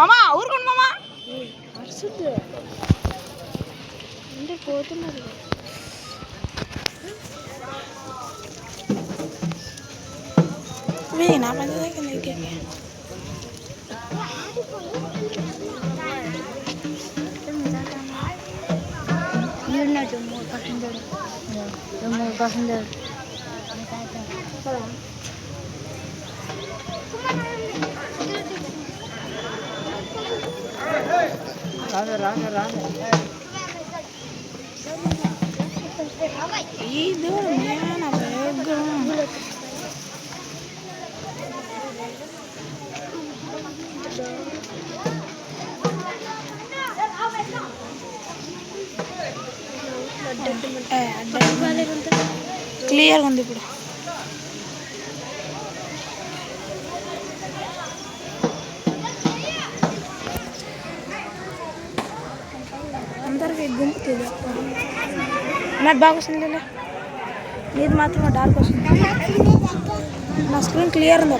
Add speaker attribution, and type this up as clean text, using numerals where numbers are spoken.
Speaker 1: మామా ఊరుకోండి మామా
Speaker 2: అంటే పోతున్నారు
Speaker 1: నా పని
Speaker 2: passenger.
Speaker 1: ಇದು ಮೇನ ಬೇಗ క్లియర్గా ఉంది ఇప్పుడు. అందరికి గుంపు నాకు బాగా వస్తుంది లేదా నీది మాత్రం డార్క్ వస్తుంది. నా స్క్రీన్ క్లియర్ ఉంది.